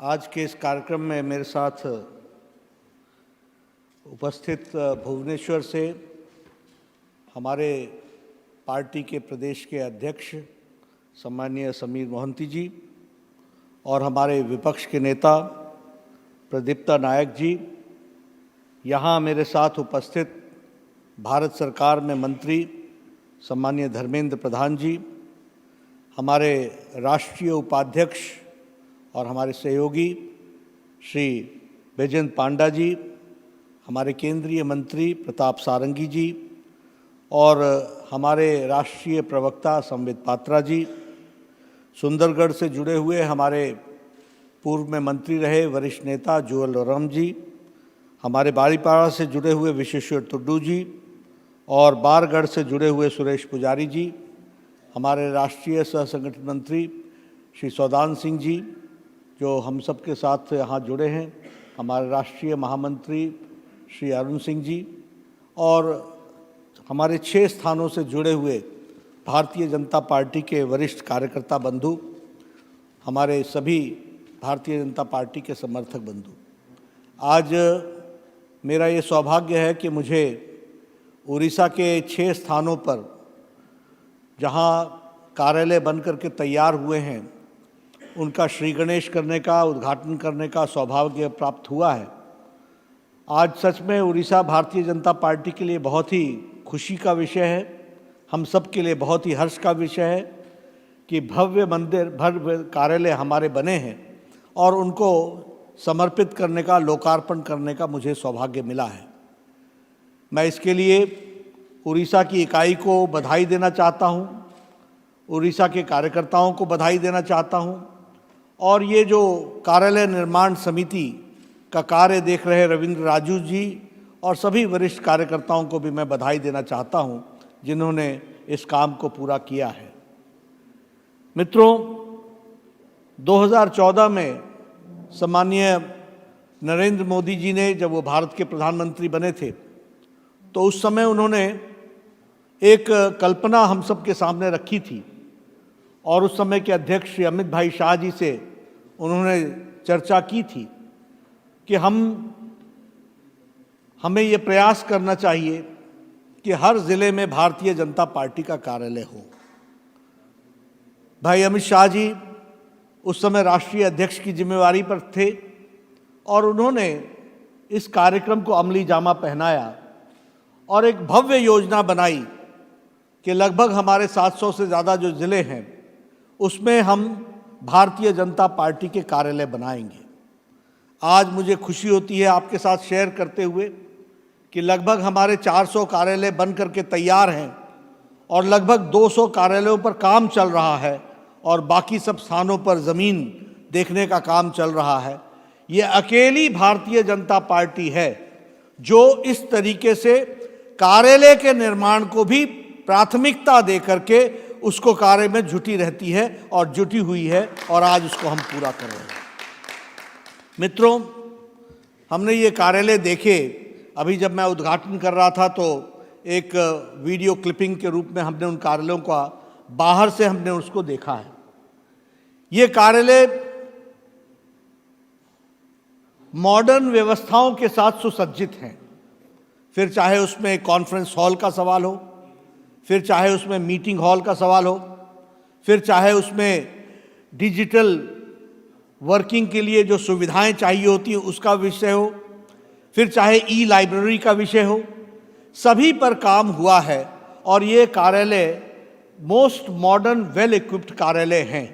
आज के इस कार्यक्रम में मेरे साथ उपस्थित भुवनेश्वर से हमारे पार्टी के प्रदेश के अध्यक्ष सम्माननीय समीर मोहंती जी और हमारे विपक्ष के नेता प्रदीप्ता नायक जी, यहाँ मेरे साथ उपस्थित भारत सरकार में मंत्री सम्माननीय धर्मेंद्र प्रधान जी, हमारे राष्ट्रीय उपाध्यक्ष और हमारे सहयोगी श्री बैजयंत पांडा जी, हमारे केंद्रीय मंत्री प्रताप सारंगी जी और हमारे राष्ट्रीय प्रवक्ता संबित पात्रा जी, सुंदरगढ़ से जुड़े हुए हमारे पूर्व में मंत्री रहे वरिष्ठ नेता जुएल ओराम जी, हमारे बारीपाड़ा से जुड़े हुए विश्वेश्वर टुड्डू जी और बारगढ़ से जुड़े हुए सुरेश पुजारी जी, हमारे राष्ट्रीय सह संगठन मंत्री श्री सौदान सिंह जी जो हम सब के साथ यहाँ जुड़े हैं, हमारे राष्ट्रीय महामंत्री श्री अरुण सिंह जी और हमारे 6 स्थानों से जुड़े हुए भारतीय जनता पार्टी के वरिष्ठ कार्यकर्ता बंधु, हमारे सभी भारतीय जनता पार्टी के समर्थक बंधु। आज मेरा ये सौभाग्य है कि मुझे उड़ीसा के 6 स्थानों पर जहाँ कार्यालय बन करके तैयार हुए हैं उनका श्री गणेश करने का, उद्घाटन करने का सौभाग्य प्राप्त हुआ है। आज सच में उड़ीसा भारतीय जनता पार्टी के लिए बहुत ही खुशी का विषय है, हम सब के लिए बहुत ही हर्ष का विषय है कि भव्य मंदिर, भव्य कार्यालय हमारे बने हैं और उनको समर्पित करने का, लोकार्पण करने का मुझे सौभाग्य मिला है। मैं इसके लिए उड़ीसा की इकाई को बधाई देना चाहता हूँ, उड़ीसा के कार्यकर्ताओं को बधाई देना चाहता हूँ और ये जो कार्यालय निर्माण समिति का कार्य देख रहे रविंद्र राजू जी और सभी वरिष्ठ कार्यकर्ताओं को भी मैं बधाई देना चाहता हूँ जिन्होंने इस काम को पूरा किया है। मित्रों, 2014 में सम्माननीय नरेंद्र मोदी जी ने जब वो भारत के प्रधानमंत्री बने थे तो उस समय उन्होंने एक कल्पना हम सब के सामने रखी थी और उस समय के अध्यक्ष श्री अमित भाई शाह जी से उन्होंने चर्चा की थी कि हमें ये प्रयास करना चाहिए कि हर ज़िले में भारतीय जनता पार्टी का कार्यालय हो। भाई अमित शाह जी उस समय राष्ट्रीय अध्यक्ष की जिम्मेवारी पर थे और उन्होंने इस कार्यक्रम को अमली जामा पहनाया और एक भव्य योजना बनाई कि लगभग हमारे 700 से ज़्यादा जो ज़िले हैं उसमें हम भारतीय जनता पार्टी के कार्यालय बनाएंगे। आज मुझे खुशी होती है आपके साथ शेयर करते हुए कि लगभग हमारे 400 कार्यालय बन करके तैयार हैं और लगभग 200 कार्यालयों पर काम चल रहा है और बाकी सब स्थानों पर ज़मीन देखने का काम चल रहा है। ये अकेली भारतीय जनता पार्टी है जो इस तरीके से कार्यालय के निर्माण को भी प्राथमिकता दे करके उसको कार्य में जुटी रहती है और जुटी हुई है और आज उसको हम पूरा कर रहे हैं। मित्रों, हमने ये कार्यालय देखे, अभी जब मैं उद्घाटन कर रहा था तो एक वीडियो क्लिपिंग के रूप में हमने उन कार्यालयों का बाहर से हमने उसको देखा है। ये कार्यालय मॉडर्न व्यवस्थाओं के साथ सुसज्जित हैं, फिर चाहे उसमें कॉन्फ्रेंस हॉल का सवाल हो, फिर चाहे उसमें मीटिंग हॉल का सवाल हो, फिर चाहे उसमें डिजिटल वर्किंग के लिए जो सुविधाएं चाहिए होती हैं उसका विषय हो, फिर चाहे ई लाइब्रेरी का विषय हो, सभी पर काम हुआ है और ये कार्यालय मोस्ट मॉडर्न वेल इक्विप्ड कार्यालय हैं।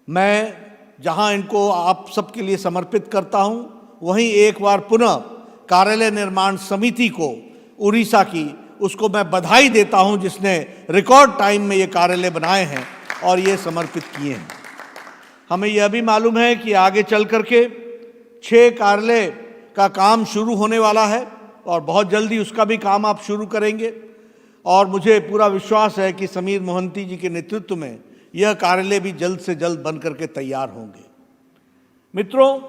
मैं जहां इनको आप सबके लिए समर्पित करता हूं, वहीं एक बार पुनः कार्यालय निर्माण समिति को उड़ीसा की उसको मैं बधाई देता हूं जिसने रिकॉर्ड टाइम में ये कार्यालय बनाए हैं और ये समर्पित किए हैं। हमें यह भी मालूम है कि आगे चल करके 6 कार्यालय का काम शुरू होने वाला है और बहुत जल्दी उसका भी काम आप शुरू करेंगे और मुझे पूरा विश्वास है कि समीर मोहंती जी के नेतृत्व में यह कार्यालय भी जल्द से जल्द बन करके तैयार होंगे। मित्रों,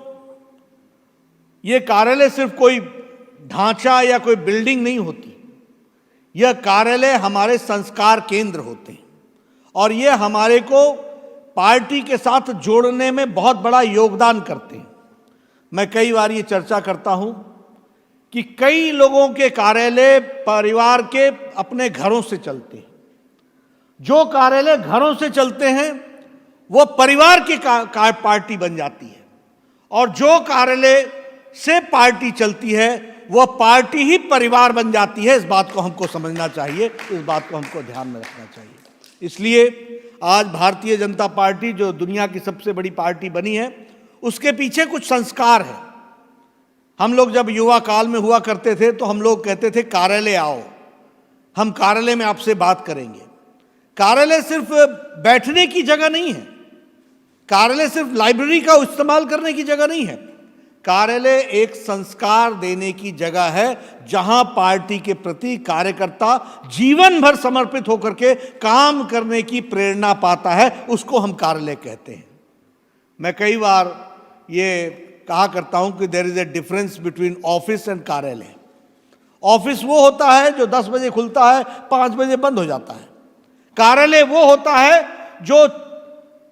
ये कार्यालय सिर्फ कोई ढांचा या कोई बिल्डिंग नहीं होती, यह कार्यालय हमारे संस्कार केंद्र होते हैं और ये हमारे को पार्टी के साथ जोड़ने में बहुत बड़ा योगदान करते हैं। मैं कई बार ये चर्चा करता हूं कि कई लोगों के कार्यालय परिवार के अपने घरों से चलते हैं। जो कार्यालय घरों से चलते हैं वो परिवार की पार्टी बन जाती है, और जो कार्यालय से पार्टी चलती है वह पार्टी ही परिवार बन जाती है। इस बात को हमको समझना चाहिए, इस बात को हमको ध्यान में रखना चाहिए। इसलिए आज भारतीय जनता पार्टी जो दुनिया की सबसे बड़ी पार्टी बनी है, उसके पीछे कुछ संस्कार है। हम लोग जब युवा काल में हुआ करते थे तो हम लोग कहते थे कार्यालय आओ, हम कार्यालय में आपसे बात करेंगे। कार्यालय सिर्फ बैठने की जगह नहीं है, कार्यालय सिर्फ लाइब्रेरी का इस्तेमाल करने की जगह नहीं है। कार्यालय एक संस्कार देने की जगह है, जहां पार्टी के प्रति कार्यकर्ता जीवन भर समर्पित होकर के काम करने की प्रेरणा पाता है, उसको हम कार्यालय कहते हैं। मैं कई बार ये कहा करता हूं कि there is a difference between office and कार्यालय। ऑफिस वो होता है जो 10 बजे खुलता है, 5 बजे बंद हो जाता है। कार्यालय वो होता है जो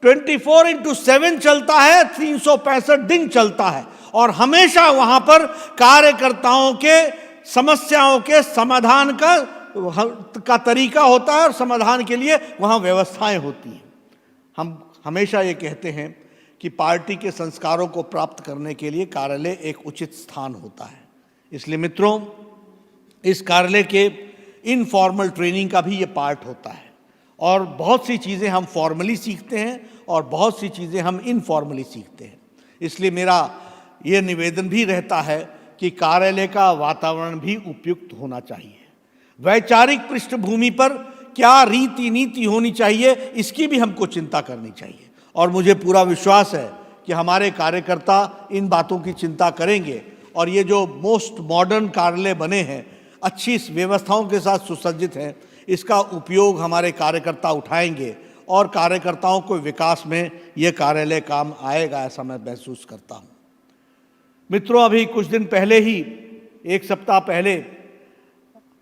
24/7 चलता है, 365 दिन चलता है, और हमेशा वहां पर कार्यकर्ताओं के समस्याओं के समाधान का तरीका होता है, और समाधान के लिए वहां व्यवस्थाएं होती हैं। हम हमेशा ये कहते हैं कि पार्टी के संस्कारों को प्राप्त करने के लिए कार्यालय एक उचित स्थान होता है। इसलिए मित्रों, इस कार्यालय के इनफॉर्मल ट्रेनिंग का भी ये पार्ट होता है, और बहुत सी चीज़ें हम फॉर्मली सीखते हैं और बहुत सी चीज़ें हम इनफॉर्मली सीखते हैं। इसलिए मेरा ये निवेदन भी रहता है कि कार्यालय का वातावरण भी उपयुक्त होना चाहिए। वैचारिक पृष्ठभूमि पर क्या रीति नीति होनी चाहिए, इसकी भी हमको चिंता करनी चाहिए, और मुझे पूरा विश्वास है कि हमारे कार्यकर्ता इन बातों की चिंता करेंगे। और ये जो मोस्ट मॉडर्न कार्यालय बने हैं, अच्छी व्यवस्थाओं के साथ सुसज्जित हैं, इसका उपयोग हमारे कार्यकर्ता उठाएंगे, और कार्यकर्ताओं को विकास में ये कार्यालय काम आएगा, ऐसा मैं महसूस करता हूँ। मित्रों, अभी कुछ दिन पहले ही, 1 सप्ताह पहले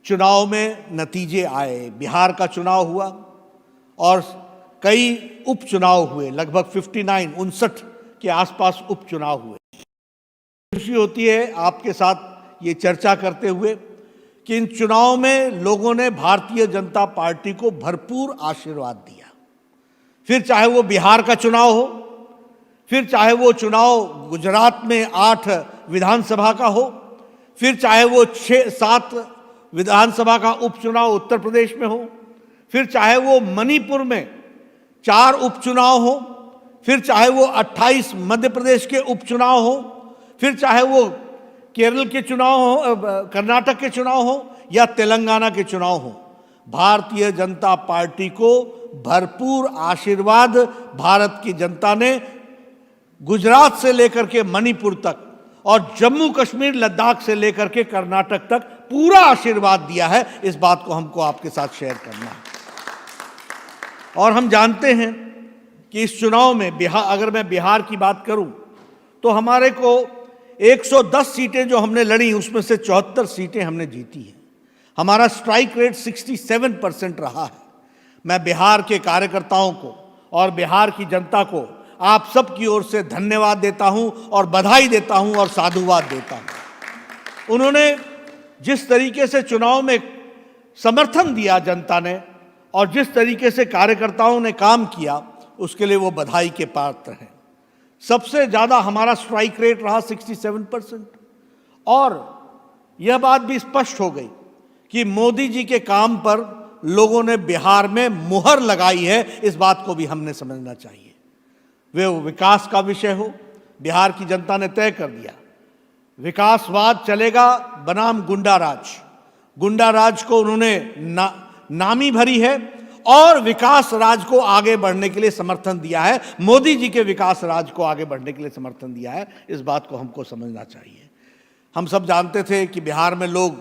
चुनाव में नतीजे आए। बिहार का चुनाव हुआ और कई उपचुनाव हुए, लगभग 59 के आसपास उपचुनाव हुए। खुशी होती है आपके साथ ये चर्चा करते हुए कि इन चुनाव में लोगों ने भारतीय जनता पार्टी को भरपूर आशीर्वाद दिया। फिर चाहे वो बिहार का चुनाव हो, फिर चाहे वो चुनाव गुजरात में 8 विधानसभा का हो, फिर चाहे वो 6-7 विधानसभा का उपचुनाव उत्तर प्रदेश में हो, फिर चाहे वो मणिपुर में 4 उपचुनाव हो, फिर चाहे वो 28 मध्य प्रदेश के उपचुनाव हो, फिर चाहे वो केरल के चुनाव हो, कर्नाटक के चुनाव हो, या तेलंगाना के चुनाव हो। भारतीय जनता पार्टी को भरपूर आशीर्वाद भारत की जनता ने गुजरात से लेकर के मणिपुर तक और जम्मू कश्मीर लद्दाख से लेकर के कर्नाटक तक पूरा आशीर्वाद दिया है। इस बात को हमको आपके साथ शेयर करना है। और हम जानते हैं कि इस चुनाव में अगर मैं बिहार की बात करूं तो हमारे को 110 सीटें जो हमने लड़ी, उसमें से 74 सीटें हमने जीती हैं। हमारा स्ट्राइक रेट 67% रहा है। मैं बिहार के कार्यकर्ताओं को और बिहार की जनता को आप सब की ओर से धन्यवाद देता हूं और बधाई देता हूं और साधुवाद देता हूं। उन्होंने जिस तरीके से चुनाव में समर्थन दिया जनता ने, और जिस तरीके से कार्यकर्ताओं ने काम किया, उसके लिए वो बधाई के पात्र हैं। सबसे ज़्यादा हमारा स्ट्राइक रेट रहा 67%। और यह बात भी स्पष्ट हो गई कि मोदी जी के काम पर लोगों ने बिहार में मुहर लगाई है। इस बात को भी हमने समझना चाहिए। वे विकास का विषय हो, बिहार की जनता ने तय कर दिया विकासवाद चलेगा बनाम गुंडा राज। गुंडा राज को उन्होंने नामी भरी है और विकास राज को आगे बढ़ने के लिए समर्थन दिया है। मोदी जी के विकास राज को आगे बढ़ने के लिए समर्थन दिया है। इस बात को हमको समझना चाहिए। हम सब जानते थे कि बिहार में लोग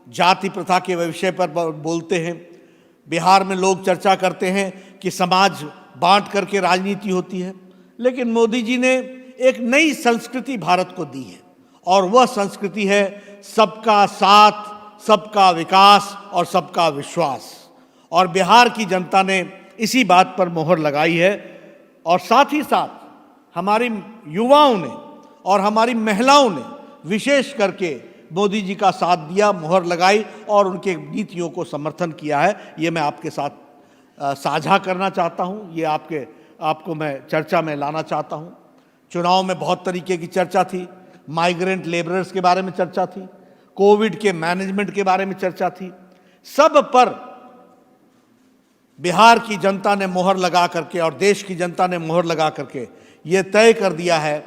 जाति प्रथा के विषय पर बोलते हैं। बिहार में लोग चर्चा करते हैं कि समाज बांट करके राजनीति होती है, लेकिन मोदी जी ने एक नई संस्कृति भारत को दी है, और वह संस्कृति है सबका साथ, सबका विकास और सबका विश्वास। और बिहार की जनता ने इसी बात पर मोहर लगाई है। और साथ ही साथ हमारी युवाओं ने और हमारी महिलाओं ने विशेष करके मोदी जी का साथ दिया, मुहर लगाई और उनके नीतियों को समर्थन किया है। ये मैं आपके साथ साझा करना चाहता हूँ, ये आपको मैं चर्चा में लाना चाहता हूँ। चुनाव में बहुत तरीके की चर्चा थी, माइग्रेंट लेबरर्स के बारे में चर्चा थी, कोविड के मैनेजमेंट के बारे में चर्चा थी। सब पर बिहार की जनता ने मोहर लगा करके और देश की जनता ने मोहर लगा करके ये तय कर दिया है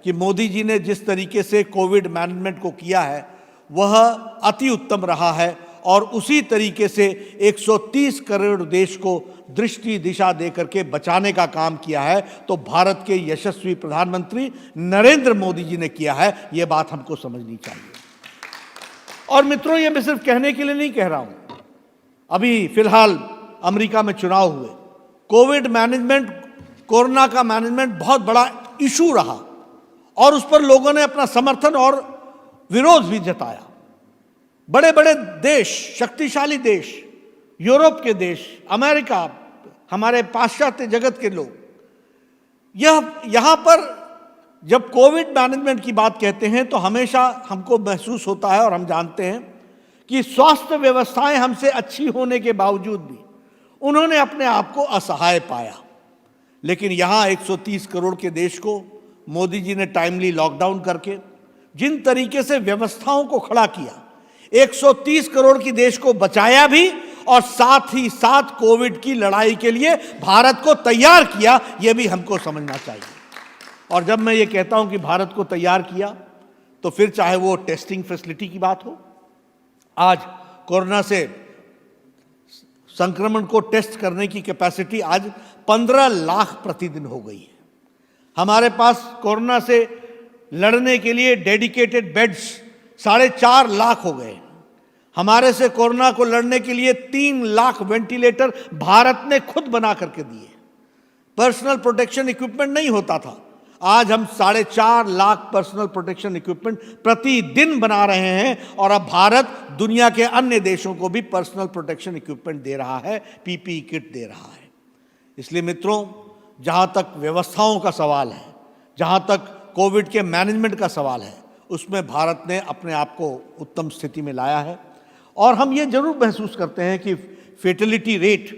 कि मोदी जी ने जिस तरीके से कोविड मैनेजमेंट को किया है वह अति उत्तम रहा है और उसी तरीके से 130 करोड़ देश को दृष्टि दिशा दे करके बचाने का काम किया है। तो भारत के यशस्वी प्रधानमंत्री नरेंद्र मोदी जी ने किया है, यह बात हमको समझनी चाहिए। और मित्रों, ये मैं सिर्फ कहने के लिए नहीं कह रहा हूं। अभी फिलहाल अमेरिका में चुनाव हुए, कोविड मैनेजमेंट, कोरोना का मैनेजमेंट बहुत बड़ा इशू रहा और उस पर लोगों ने अपना समर्थन और विरोध भी जताया। बड़े बड़े देश, शक्तिशाली देश, यूरोप के देश, अमेरिका, हमारे पाश्चात्य जगत के लोग यहां पर जब कोविड मैनेजमेंट की बात कहते हैं तो हमेशा हमको महसूस होता है और हम जानते हैं कि स्वास्थ्य व्यवस्थाएं हमसे अच्छी होने के बावजूद भी उन्होंने अपने आप को असहाय पाया। लेकिन यहां 130 करोड़ के देश को मोदी जी ने टाइमली लॉकडाउन करके जिन तरीके से व्यवस्थाओं को खड़ा किया, 130 करोड़ की देश को बचाया भी और साथ ही साथ कोविड की लड़ाई के लिए भारत को तैयार किया, यह भी हमको समझना चाहिए। और जब मैं ये कहता हूं कि भारत को तैयार किया, तो फिर चाहे वो टेस्टिंग फैसिलिटी की बात हो, आज कोरोना से संक्रमण को टेस्ट करने की कैपेसिटी आज 15 लाख प्रतिदिन हो गई है। हमारे पास कोरोना से लड़ने के लिए डेडिकेटेड बेड्स 4.5 लाख हो गए। हमारे से कोरोना को लड़ने के लिए 3 लाख वेंटिलेटर भारत ने खुद बना करके दिए। पर्सनल प्रोटेक्शन इक्विपमेंट नहीं होता था, आज हम 4.5 लाख पर्सनल प्रोटेक्शन इक्विपमेंट प्रतिदिन बना रहे हैं और अब भारत दुनिया के अन्य देशों को भी पर्सनल प्रोटेक्शन इक्विपमेंट दे रहा है, पीपीई किट दे रहा है। इसलिए मित्रों, जहां तक व्यवस्थाओं का सवाल है, जहां तक कोविड के मैनेजमेंट का सवाल है, उसमें भारत ने अपने आप को उत्तम स्थिति में लाया है। और हम ये जरूर महसूस करते हैं कि फेटलिटी रेट,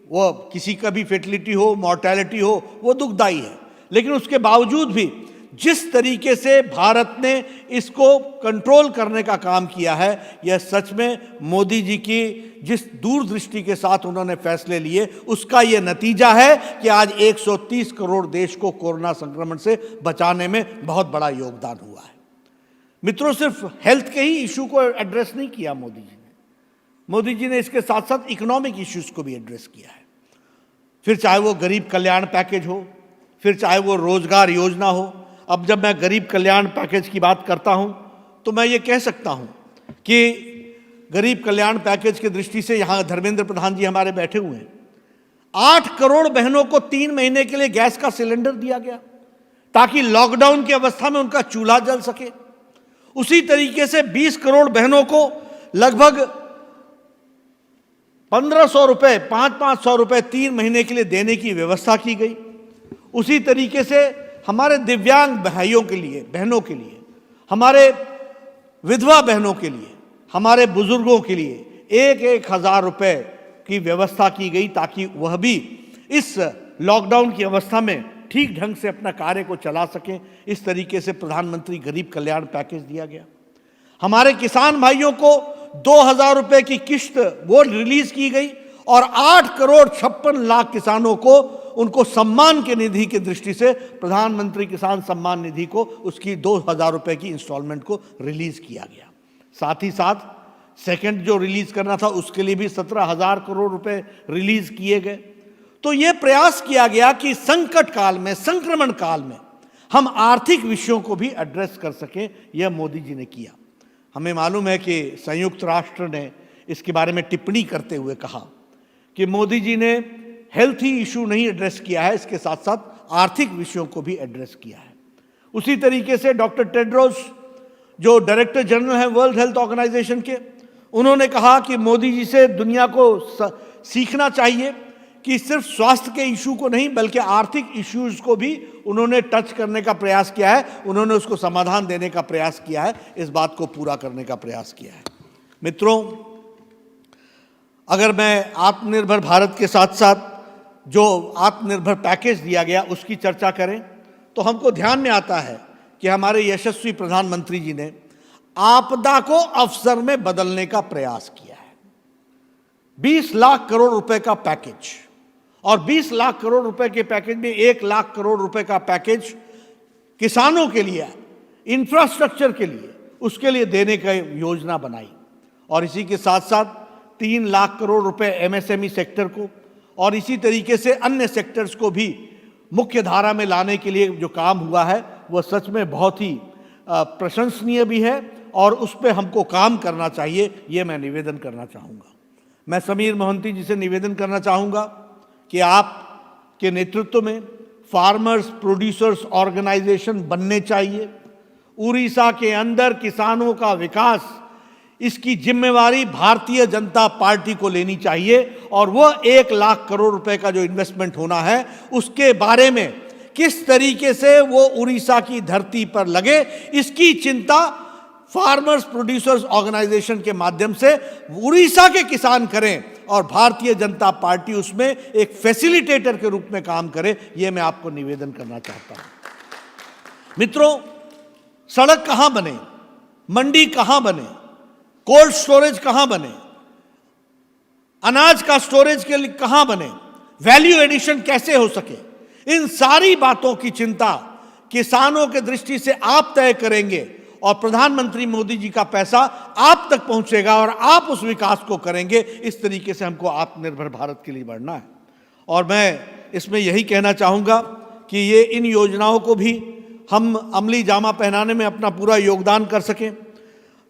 वो किसी का भी फेटलिटी हो, मॉर्टेलिटी हो, वो दुखदाई है, लेकिन उसके बावजूद भी जिस तरीके से भारत ने इसको कंट्रोल करने का काम किया है, यह सच में मोदी जी की जिस दूरदृष्टि के साथ उन्होंने फैसले लिए उसका यह नतीजा है कि आज 130 करोड़ देश को कोरोना संक्रमण से बचाने में बहुत बड़ा योगदान हुआ है। मित्रों, सिर्फ हेल्थ के ही इशू को एड्रेस नहीं किया मोदी जी ने, मोदी जी ने इसके साथ साथ इकोनॉमिक इश्यूज को भी एड्रेस किया है। फिर चाहे वो गरीब कल्याण पैकेज हो, फिर चाहे वो रोजगार योजना हो। अब जब मैं गरीब कल्याण पैकेज की बात करता हूं तो मैं ये कह सकता हूं कि गरीब कल्याण पैकेज की दृष्टि से यहां धर्मेंद्र प्रधान जी हमारे बैठे हुए हैं। 8 करोड़ बहनों को 3 महीने के लिए गैस का सिलेंडर दिया गया ताकि लॉकडाउन की अवस्था में उनका चूल्हा जल सके। उसी तरीके से 20 करोड़ बहनों को लगभग 1500 रुपए, 500 रुपए 3 महीने के लिए देने की व्यवस्था की गई। उसी तरीके से हमारे दिव्यांग भाइयों के लिए, बहनों के लिए, हमारे विधवा बहनों के लिए, हमारे बुजुर्गों के लिए 1,000 रुपए की व्यवस्था की गई ताकि वह भी इस लॉकडाउन की अवस्था में ठीक ढंग से अपना कार्य को चला सकें। इस तरीके से प्रधानमंत्री गरीब कल्याण पैकेज दिया गया। हमारे किसान भाइयों को 2,000 रुपए की किश्त वो रिलीज की गई और 8 करोड़ 56 लाख किसानों को उनको सम्मान के निधि की दृष्टि से प्रधानमंत्री किसान सम्मान निधि को उसकी 2,000 रुपए की इंस्टॉलमेंट को रिलीज किया गया। साथ ही साथ सेकंड जो रिलीज करना था उसके लिए भी 17,000 करोड़ रुपए रिलीज किए गए। तो यह प्रयास किया गया कि संकट काल में, संक्रमण काल में हम आर्थिक विषयों को भी एड्रेस कर सकें, यह मोदी जी ने किया। हमें मालूम है कि संयुक्त राष्ट्र ने इसके बारे में टिप्पणी करते हुए कहा कि मोदी जी ने हेल्थ ही इशू नहीं एड्रेस किया है, इसके साथ साथ आर्थिक विषयों को भी एड्रेस किया है। उसी तरीके से डॉक्टर टेड्रोस, जो डायरेक्टर जनरल हैं वर्ल्ड हेल्थ ऑर्गेनाइजेशन के, उन्होंने कहा कि मोदी जी से दुनिया को सीखना चाहिए कि सिर्फ स्वास्थ्य के इशू को नहीं बल्कि आर्थिक इश्यूज को भी उन्होंने टच करने का प्रयास किया है, उन्होंने उसको समाधान देने का प्रयास किया है, इस बात को पूरा करने का प्रयास किया है। मित्रों, अगर मैं आत्मनिर्भर भारत के साथ साथ जो आत्मनिर्भर पैकेज दिया गया उसकी चर्चा करें तो हमको ध्यान में आता है कि हमारे यशस्वी प्रधानमंत्री जी ने आपदा को अवसर में बदलने का प्रयास किया है। 20 लाख करोड़ रुपए का पैकेज, और 20 लाख करोड़ रुपए के पैकेज में 1 लाख करोड़ रुपए का पैकेज किसानों के लिए, इंफ्रास्ट्रक्चर के लिए, उसके लिए देने का योजना बनाई। और इसी के साथ साथ 3 लाख करोड़ रुपए एमएसएमई सेक्टर को और इसी तरीके से अन्य सेक्टर्स को भी मुख्य धारा में लाने के लिए जो काम हुआ है वह सच में बहुत ही प्रशंसनीय भी है और उस पर हमको काम करना चाहिए, ये मैं निवेदन करना चाहूँगा। मैं समीर मोहंती जी से निवेदन करना चाहूँगा कि आप के नेतृत्व में फार्मर्स प्रोड्यूसर्स ऑर्गेनाइजेशन बनने चाहिए। उड़ीसा के अंदर किसानों का विकास, इसकी जिम्मेवारी भारतीय जनता पार्टी को लेनी चाहिए और वह 1 लाख करोड़ रुपए का जो इन्वेस्टमेंट होना है उसके बारे में किस तरीके से वो उड़ीसा की धरती पर लगे, इसकी चिंता फार्मर्स प्रोड्यूसर्स ऑर्गेनाइजेशन के माध्यम से उड़ीसा के किसान करें और भारतीय जनता पार्टी उसमें एक फैसिलिटेटर के रूप में काम करे, ये मैं आपको निवेदन करना चाहता हूं। मित्रों, सड़क कहां बने, मंडी कहां बने, कोल्ड स्टोरेज कहां बने, अनाज का स्टोरेज के लिए कहां बने, वैल्यू एडिशन कैसे हो सके, इन सारी बातों की चिंता किसानों के दृष्टि से आप तय करेंगे और प्रधानमंत्री मोदी जी का पैसा आप तक पहुंचेगा और आप उस विकास को करेंगे। इस तरीके से हमको आत्मनिर्भर भारत के लिए बढ़ना है। और मैं इसमें यही कहना चाहूँगा कि ये इन योजनाओं को भी हम अमली जामा पहनाने में अपना पूरा योगदान कर सकें।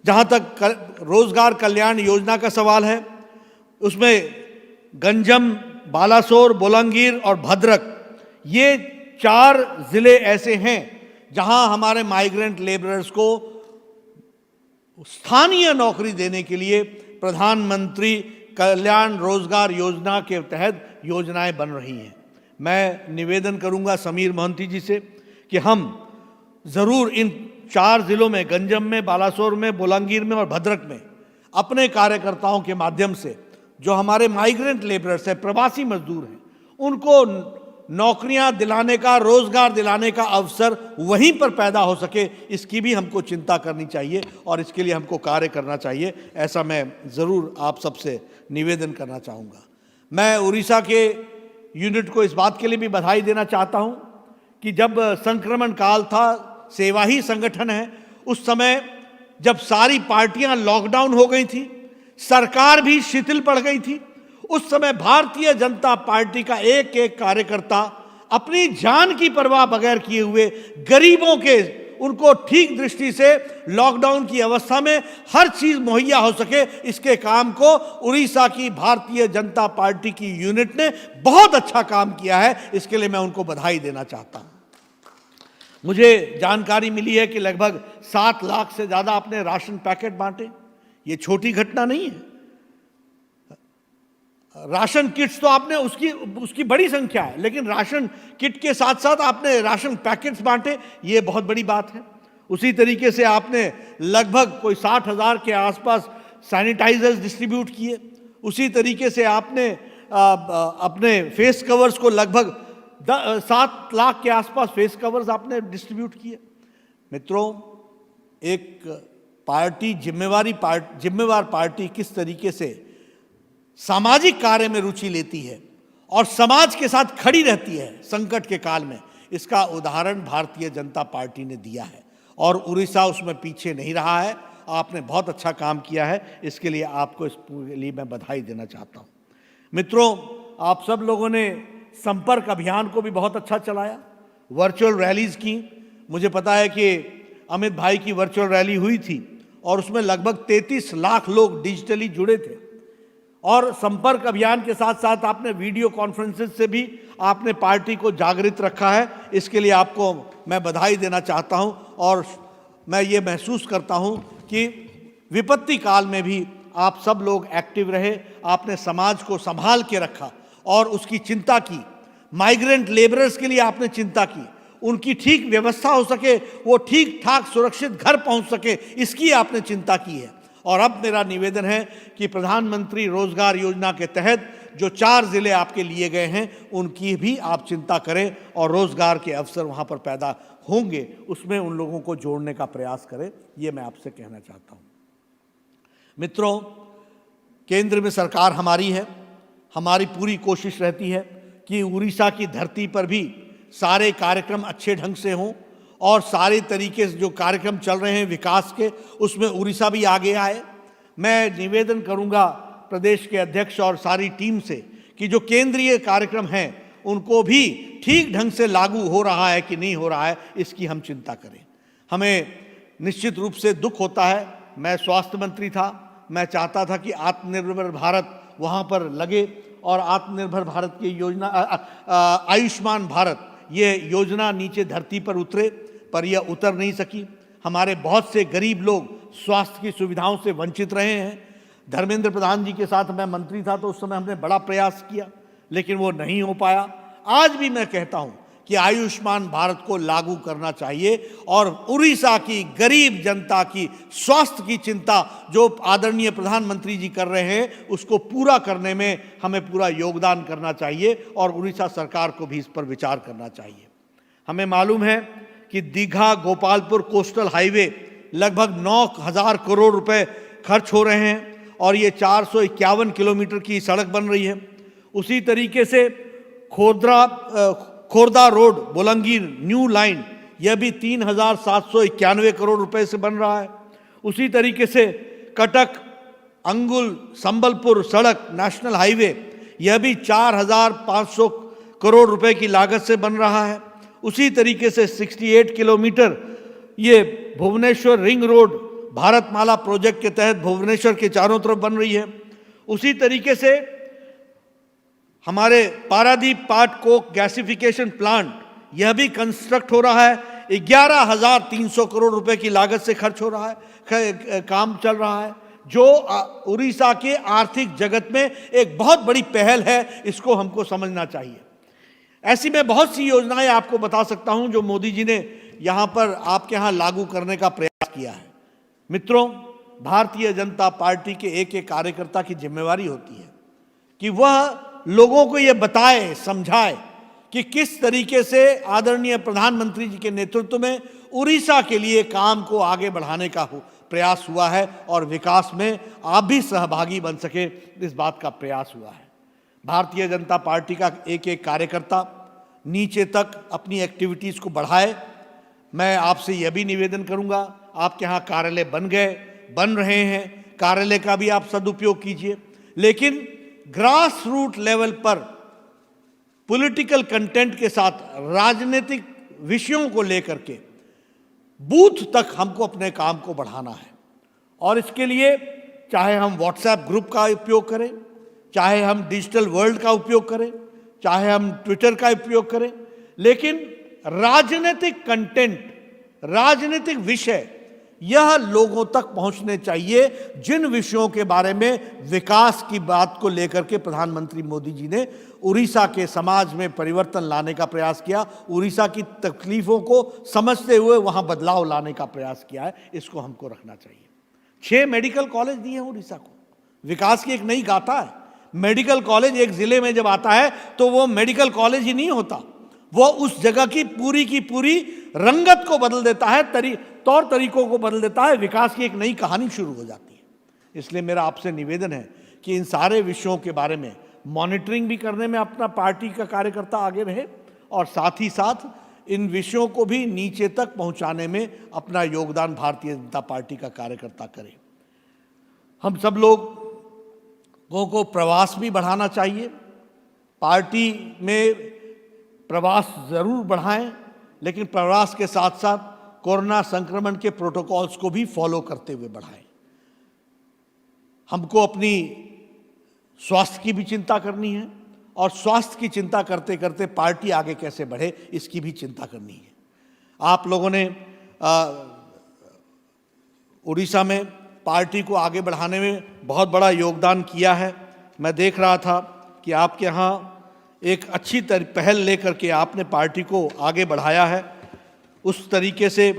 जहाँ तक रोजगार कल्याण योजना का सवाल है, उसमें गंजम, बालासोर, बोलांगीर और भद्रक, ये 4 जिले ऐसे हैं जहां हमारे माइग्रेंट लेबरर्स को स्थानीय नौकरी देने के लिए प्रधानमंत्री कल्याण रोजगार योजना के तहत योजनाएं बन रही हैं। मैं निवेदन करूंगा समीर मोहंती जी से कि हम जरूर इन 4 जिलों में, गंजम में, बालासोर में, बोलांगीर में और भद्रक में, अपने कार्यकर्ताओं के माध्यम से जो हमारे माइग्रेंट लेबरर्स हैं, प्रवासी मजदूर हैं, उनको नौकरियां दिलाने का, रोजगार दिलाने का अवसर वहीं पर पैदा हो सके, इसकी भी हमको चिंता करनी चाहिए और इसके लिए हमको कार्य करना चाहिए। ऐसा मैं ज़रूर आप सबसे निवेदन करना चाहूँगा। मैं उड़ीसा के यूनिट को इस बात के लिए भी बधाई देना चाहता हूँ कि जब संक्रमण काल था, सेवा ही संगठन है, उस समय जब सारी पार्टियां लॉकडाउन हो गई थी, सरकार भी शिथिल पड़ गई थी, उस समय भारतीय जनता पार्टी का एक एक कार्यकर्ता अपनी जान की परवाह बगैर किए हुए गरीबों के, उनको ठीक दृष्टि से लॉकडाउन की अवस्था में हर चीज मुहैया हो सके, इसके काम को उड़ीसा की भारतीय जनता पार्टी की यूनिट ने बहुत अच्छा काम किया है। इसके लिए मैं उनको बधाई देना चाहता हूं। मुझे जानकारी मिली है कि लगभग 7 लाख से ज्यादा आपने राशन पैकेट बांटे। ये छोटी घटना नहीं है। राशन किट्स तो आपने उसकी बड़ी संख्या है, लेकिन राशन किट के साथ साथ आपने राशन पैकेट्स बांटे, ये बहुत बड़ी बात है। उसी तरीके से आपने लगभग कोई 60,000 के आसपास सैनिटाइजर्स डिस्ट्रीब्यूट किए। उसी तरीके से आपने अपने फेस कवर्स को लगभग 7 लाख के आसपास फेस कवर्स आपने डिस्ट्रीब्यूट किए। मित्रों, एक पार्टी, जिम्मेवार पार्टी किस तरीके से सामाजिक कार्य में रुचि लेती है और समाज के साथ खड़ी रहती है संकट के काल में, इसका उदाहरण भारतीय जनता पार्टी ने दिया है और उड़ीसा उसमें पीछे नहीं रहा है। आपने बहुत अच्छा काम किया है, इसके लिए आपको इसके लिए मैं बधाई देना चाहता हूँ। मित्रों, आप सब लोगों ने संपर्क अभियान को भी बहुत अच्छा चलाया, वर्चुअल रैलीज की। मुझे पता है कि अमित भाई की वर्चुअल रैली हुई थी और उसमें लगभग 33 लाख लोग डिजिटली जुड़े थे। और संपर्क अभियान के साथ साथ आपने वीडियो कॉन्फ्रेंसेस से भी आपने पार्टी को जागृत रखा है, इसके लिए आपको मैं बधाई देना चाहता हूं। और मैं ये महसूस करता हूं कि विपत्ति काल में भी आप सब लोग एक्टिव रहे, आपने समाज को संभाल के रखा और उसकी चिंता की। माइग्रेंट लेबरर्स के लिए आपने चिंता की, उनकी ठीक व्यवस्था हो सके, वो ठीक ठाक सुरक्षित घर पहुंच सके, इसकी आपने चिंता की है। और अब मेरा निवेदन है कि प्रधानमंत्री रोजगार योजना के तहत जो 4 जिले आपके लिए गए हैं उनकी भी आप चिंता करें और रोजगार के अवसर वहां पर पैदा होंगे, उसमें उन लोगों को जोड़ने का प्रयास करें, ये मैं आपसे कहना चाहता हूं। मित्रों, केंद्र में सरकार हमारी है, हमारी पूरी कोशिश रहती है कि उड़ीसा की धरती पर भी सारे कार्यक्रम अच्छे ढंग से हों और सारे तरीके से जो कार्यक्रम चल रहे हैं विकास के, उसमें उड़ीसा भी आगे आए। मैं निवेदन करूंगा प्रदेश के अध्यक्ष और सारी टीम से कि जो केंद्रीय कार्यक्रम हैं उनको भी ठीक ढंग से लागू हो रहा है कि नहीं हो रहा है, इसकी हम चिंता करें। हमें निश्चित रूप से दुख होता है, मैं स्वास्थ्य मंत्री था, मैं चाहता था कि आत्मनिर्भर भारत वहाँ पर लगे और आत्मनिर्भर भारत की योजना आयुष्मान भारत ये योजना नीचे धरती पर उतरे, पर यह उतर नहीं सकी। हमारे बहुत से गरीब लोग स्वास्थ्य की सुविधाओं से वंचित रहे हैं। धर्मेंद्र प्रधान जी के साथ मैं मंत्री था तो उस समय हमने बड़ा प्रयास किया, लेकिन वो नहीं हो पाया। आज भी मैं कहता हूं कि आयुष्मान भारत को लागू करना चाहिए और उड़ीसा की गरीब जनता की स्वास्थ्य की चिंता जो आदरणीय प्रधानमंत्री जी कर रहे हैं उसको पूरा करने में हमें पूरा योगदान करना चाहिए और उड़ीसा सरकार को भी इस पर विचार करना चाहिए। हमें मालूम है कि दीघा गोपालपुर कोस्टल हाईवे लगभग 9,000 करोड़ रुपए खर्च हो रहे हैं और ये 451 किलोमीटर की सड़क बन रही है। उसी तरीके से Khordha road Bolangir new line, यह भी 3,791 करोड़ रुपए से बन रहा है। उसी तरीके से कटक अंगुल संबलपुर सड़क नेशनल हाईवे, यह भी 4,500 करोड़ रुपए की लागत से बन रहा है। उसी तरीके से 68 किलोमीटर ये Bhubaneswar ring road Bharatmala project के तहत भुवनेश्वर के चारों तरफ बन रही है। उसी तरीके से हमारे पारादीप पाट कोक गैसिफिकेशन प्लांट, यह भी कंस्ट्रक्ट हो रहा है। 11,300 करोड़ रुपए की लागत से खर्च हो रहा है, काम चल रहा है, जो उड़ीसा के आर्थिक जगत में एक बहुत बड़ी पहल है, इसको हमको समझना चाहिए। ऐसी मैं बहुत सी योजनाएं आपको बता सकता हूं जो मोदी जी ने यहां पर आपके यहां लागू करने का प्रयास किया है। मित्रों, भारतीय जनता पार्टी के एक कार्यकर्ता की जिम्मेवारी होती है कि वह लोगों को यह बताए, समझाए कि किस तरीके से आदरणीय प्रधानमंत्री जी के नेतृत्व में उड़ीसा के लिए काम को आगे बढ़ाने का प्रयास हुआ है और विकास में आप भी सहभागी बन सके, इस बात का प्रयास हुआ है। भारतीय जनता पार्टी का एक कार्यकर्ता नीचे तक अपनी एक्टिविटीज़ को बढ़ाए। मैं आपसे यह भी निवेदन करूंगा, आपके यहाँ कार्यालय बन रहे हैं, कार्यालय का भी आप सदुपयोग कीजिए, लेकिन ग्रास रूट लेवल पर पॉलिटिकल कंटेंट के साथ राजनीतिक विषयों को लेकर के बूथ तक हमको अपने काम को बढ़ाना है। और इसके लिए चाहे हम व्हाट्सएप ग्रुप का उपयोग करें, चाहे हम डिजिटल वर्ल्ड का उपयोग करें, चाहे हम ट्विटर का उपयोग करें, लेकिन राजनीतिक कंटेंट, राजनीतिक विषय यह लोगों तक पहुंचने चाहिए जिन विषयों के बारे में विकास की बात को लेकर के प्रधानमंत्री मोदी जी ने उड़ीसा के समाज में परिवर्तन लाने का प्रयास किया, उड़ीसा की तकलीफों को समझते हुए वहां बदलाव लाने का प्रयास किया है, इसको हमको रखना चाहिए। 6 मेडिकल कॉलेज दिए हैं उड़ीसा को, विकास की एक नई गाथा है। मेडिकल कॉलेज एक जिले में जब आता है तो वो मेडिकल कॉलेज ही नहीं होता, वो उस जगह की पूरी रंगत को बदल देता है, तौर तरीकों को बदल देता है, विकास की एक नई कहानी शुरू हो जाती है। इसलिए मेरा आपसे निवेदन है कि इन सारे विषयों के बारे में मॉनिटरिंग भी करने में अपना पार्टी का कार्यकर्ता आगे रहे और साथ ही साथ इन विषयों को भी नीचे तक पहुंचाने में अपना योगदान भारतीय जनता पार्टी का कार्यकर्ता करे। हम सब लोगों को प्रवास भी बढ़ाना चाहिए, पार्टी में प्रवास जरूर बढ़ाएं, लेकिन प्रवास के साथ साथ कोरोना संक्रमण के प्रोटोकॉल्स को भी फॉलो करते हुए बढ़ाएं। हमको अपनी स्वास्थ्य की भी चिंता करनी है और स्वास्थ्य की चिंता करते करते पार्टी आगे कैसे बढ़े इसकी भी चिंता करनी है। आप लोगों ने उड़ीसा में पार्टी को आगे बढ़ाने में बहुत बड़ा योगदान किया है। मैं देख रहा था कि आपके यहाँ एक अच्छी पहल लेकर के आपने पार्टी को आगे बढ़ाया है, उस तरीके से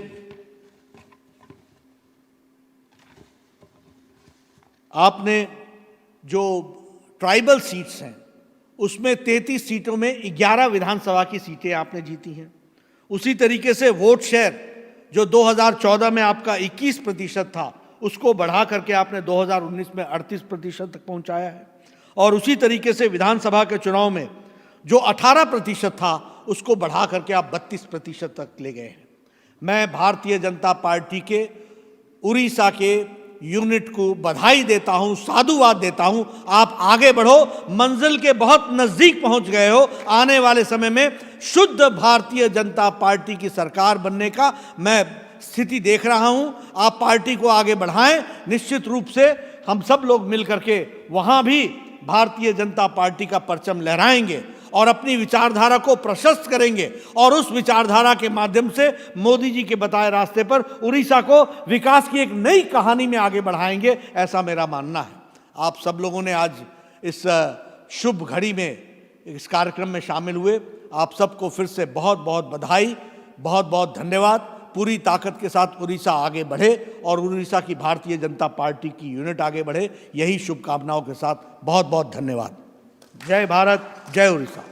आपने जो ट्राइबल सीट्स हैं उसमें 33 सीटों में 11 विधानसभा की सीटें आपने जीती हैं। उसी तरीके से वोट शेयर जो 2014 में आपका 21% था उसको बढ़ा करके आपने 2019 में 38% तक पहुंचाया है। और उसी तरीके से विधानसभा के चुनाव में जो 18% था उसको बढ़ा करके आप 32% तक ले गए हैं। मैं भारतीय जनता पार्टी के उड़ीसा के यूनिट को बधाई देता हूं, साधुवाद देता हूं। आप आगे बढ़ो, मंजिल के बहुत नजदीक पहुंच गए हो। आने वाले समय में शुद्ध भारतीय जनता पार्टी की सरकार बनने का मैं स्थिति देख रहा हूं। आप पार्टी को आगे बढ़ाएं, निश्चित रूप से हम सब लोग मिलकर के वहां भी भारतीय जनता पार्टी का परचम लहराएंगे और अपनी विचारधारा को प्रशस्त करेंगे और उस विचारधारा के माध्यम से मोदी जी के बताए रास्ते पर उड़ीसा को विकास की एक नई कहानी में आगे बढ़ाएंगे, ऐसा मेरा मानना है। आप सब लोगों ने आज इस शुभ घड़ी में इस कार्यक्रम में शामिल हुए, आप सबको फिर से बहुत बहुत बधाई, बहुत बहुत धन्यवाद। पूरी ताकत के साथ उड़ीसा आगे बढ़े और उड़ीसा की भारतीय जनता पार्टी की यूनिट आगे बढ़े, यही शुभकामनाओं के साथ बहुत बहुत धन्यवाद। जय भारत, जय उड़ीसा।